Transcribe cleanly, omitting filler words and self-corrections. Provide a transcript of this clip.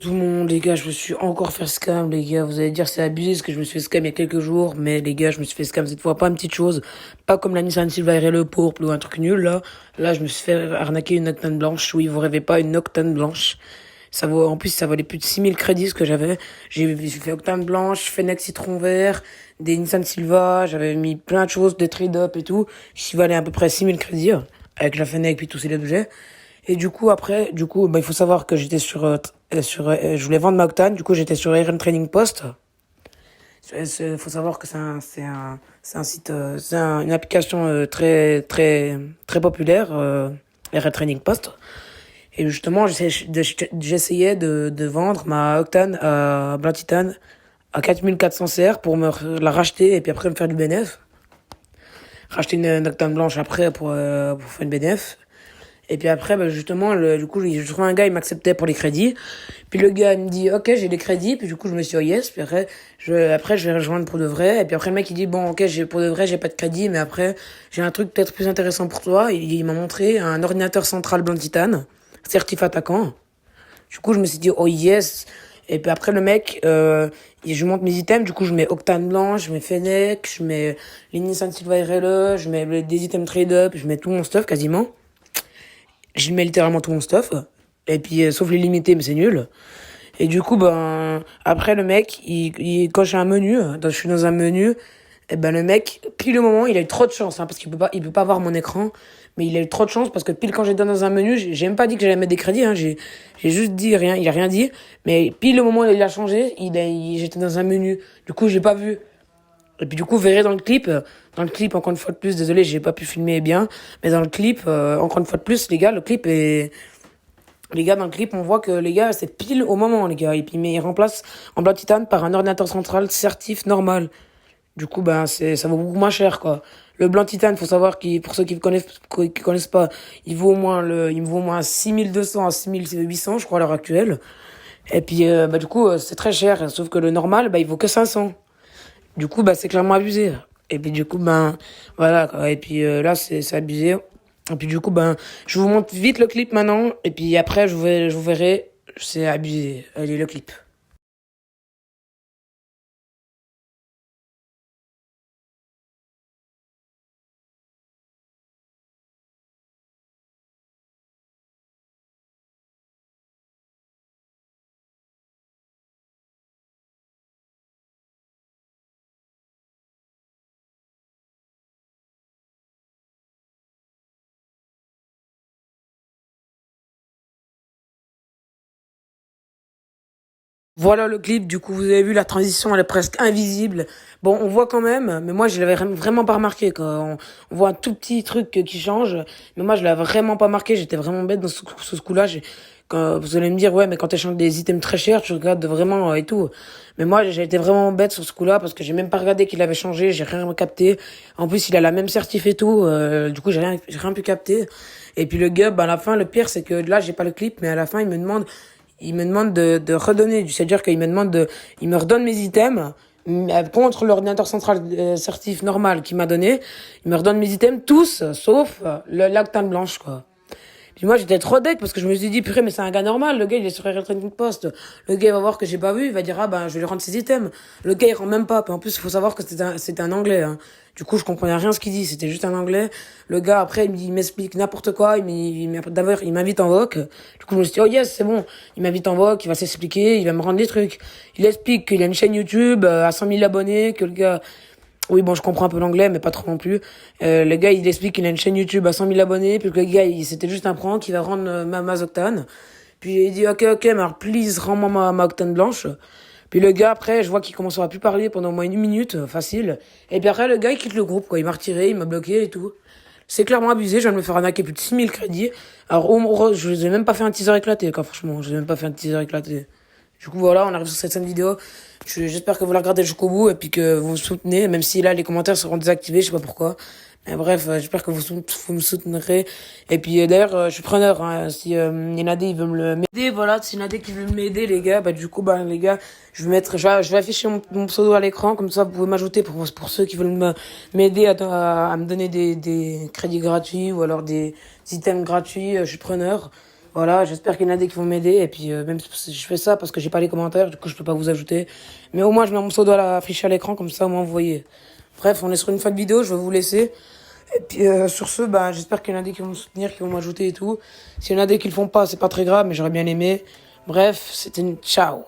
Tout le monde, les gars, je me suis encore fait scam, les gars. Vous allez dire c'est abusé parce que je me suis fait scam il y a quelques jours, mais les gars, je me suis fait scam cette fois. Pas une petite chose, pas comme la Nissan Silvire et le Pourpre ou un truc nul là. Là, je me suis fait arnaquer une Octane blanche. Oui, vous rêvez pas, une Octane blanche. Ça vaut, en plus, ça valait plus de 6000 crédits ce que j'avais. J'ai fait Octane blanche, Fennec citron vert, des Nissan Silva. J'avais mis plein de choses, des trade-up et tout. Qui valait à peu près 6000 crédits avec la Fennec puis tous ces objets. Et du coup, après, bah, il faut savoir que j'étais je voulais vendre ma Octane, du coup, j'étais sur RM Training Post. Faut savoir que c'est un site, une application très, très, très populaire, RM Training Post. Et justement, j'essayais de vendre ma Octane à Blanc Titan à 4400 CR pour la racheter et puis après me faire du bénéf. Racheter une Octane blanche après pour faire une bénéf. Et puis après, bah, justement, du coup, je trouve un gars, il m'acceptait pour les crédits. Puis le gars, il me dit, ok, j'ai les crédits. Puis du coup, je me suis dit, oh yes. Puis après, je vais rejoindre pour de vrai. Et puis après, le mec, il dit, bon, ok, pour de vrai, j'ai pas de crédit. Mais après, j'ai un truc peut-être plus intéressant pour toi. Il m'a montré un ordinateur central blanc titane, certif attaquant. Du coup, je me suis dit, oh yes. Et puis après, le mec, je monte mes items. Du coup, je mets Octane blanche, je mets Fennec, je mets les Nissan Silva RLE, je mets des items trade-up, je mets tout mon stuff quasiment. Je mets littéralement tout mon stuff. Et puis, sauf les limités, mais c'est nul. Et du coup, ben, après, le mec, quand j'ai un menu, je suis dans un menu, et ben, le mec, pile le moment, il a eu trop de chance, hein, parce il peut pas voir mon écran, mais il a eu trop de chance parce que pile quand j'étais dans un menu, j'ai même pas dit que j'allais mettre des crédits, hein, j'ai juste dit rien, il a rien dit, mais pile le moment où il a changé, j'étais dans un menu. Du coup, j'ai pas vu. Et puis du coup, vous verrez dans le clip, encore une fois de plus, désolé, j'ai pas pu filmer bien, mais dans le clip, encore une fois de plus, les gars, dans le clip, on voit que les gars, c'est pile au moment, les gars. Et puis, mais ils remplacent en blanc titane par un ordinateur central certif normal. Du coup, ben, ça vaut beaucoup moins cher, quoi. Le blanc titane, faut savoir pour ceux qui connaissent pas, il vaut au moins 6200 à 6800, je crois, à l'heure actuelle. Et puis, bah, du coup, c'est très cher. Sauf que le normal, bah, il vaut que 500. Du coup, bah, c'est clairement abusé. Et puis, du coup, ben, voilà, quoi. Et puis, là, c'est abusé. Et puis, du coup, ben, je vous montre vite le clip maintenant. Et puis après, je vous verrai. C'est abusé. Allez, le clip. Voilà le clip, du coup vous avez vu la transition, elle est presque invisible. Bon, on voit quand même, mais moi je l'avais vraiment pas remarqué quoi. On voit un tout petit truc qui change, mais moi je l'avais vraiment pas marqué, j'étais vraiment bête dans ce coup-là. Quand vous allez me dire ouais, mais quand tu échanges des items très chers, tu regardes vraiment et tout. Mais moi j'ai été vraiment bête sur ce coup-là parce que j'ai même pas regardé qu'il avait changé, j'ai rien capté. En plus, il a la même certif et tout, du coup j'ai rien pu capter. Et puis le gars, bah, à la fin, le pire c'est que là j'ai pas le clip, mais à la fin il me demande de redonner, c'est-à-dire il me redonne mes items contre l'ordinateur central certif normal qu'il m'a donné. Il me redonne mes items tous, sauf l'Octane blanche, quoi. Puis moi, j'étais trop deck parce que je me suis dit, purée, mais c'est un gars normal. Le gars, il est sur Air Training Post. Le gars, il va voir que j'ai pas vu. Il va dire, ah ben, je vais lui rendre ses items. Le gars, il rend même pas. Puis en plus, il faut savoir que c'était un anglais, hein. Du coup, je comprenais rien ce qu'il dit. C'était juste un anglais. Le gars, après, il m'explique n'importe quoi. D'abord, il m'invite en voc. Du coup, je me suis dit, oh yes, c'est bon. Il m'invite en voc. Il va s'expliquer. Il va me rendre des trucs. Il explique qu'il a une chaîne YouTube à 100 000 abonnés. Que le gars, oui, bon, je comprends un peu l'anglais, mais pas trop non plus. Le gars, il explique qu'il a une chaîne YouTube à 100 000 abonnés, puis que le gars, c'était juste un prank, il va rendre ma Octane. Puis il dit, ok, mais alors, please, rends-moi ma Octane blanche. Puis le gars, après, je vois qu'il commence à plus parler pendant au moins une minute, facile. Et puis après, le gars, il quitte le groupe, quoi. Il m'a retiré, il m'a bloqué et tout. C'est clairement abusé, je viens de me faire arnaquer plus de 6000 crédits. Alors, je vous ai même pas fait un teaser éclaté, quoi, franchement. Je vous ai même pas fait un teaser éclaté. Du coup, voilà, on arrive sur cette scène vidéo. J'espère que vous la regardez jusqu'au bout et puis que vous me soutenez, même si là, les commentaires seront désactivés, je sais pas pourquoi. Mais bref, j'espère que vous me soutiendrez. Et puis, d'ailleurs, je suis preneur, hein. Si, Yenadé, il veut m'aider, voilà, si Yenadé qui veut m'aider, les gars, bah, du coup, bah, les gars, je vais afficher mon pseudo à l'écran, comme ça, vous pouvez m'ajouter pour ceux qui veulent m'aider à me donner des crédits gratuits ou alors des items gratuits, je suis preneur. Voilà, j'espère qu'il y en a des qui vont m'aider. Et puis, même si je fais ça parce que j'ai pas les commentaires, du coup, je peux pas vous ajouter. Mais au moins, je mets mon pseudo affiché à l'écran, comme ça, au moins, vous voyez. Bref, on est sur une fin de vidéo, je vais vous laisser. Et puis, sur ce, bah, j'espère qu'il y en a des qui vont me soutenir, qui vont m'ajouter et tout. S'il y en a des qui le font pas, c'est pas très grave, mais j'aurais bien aimé. Bref, c'était une ciao.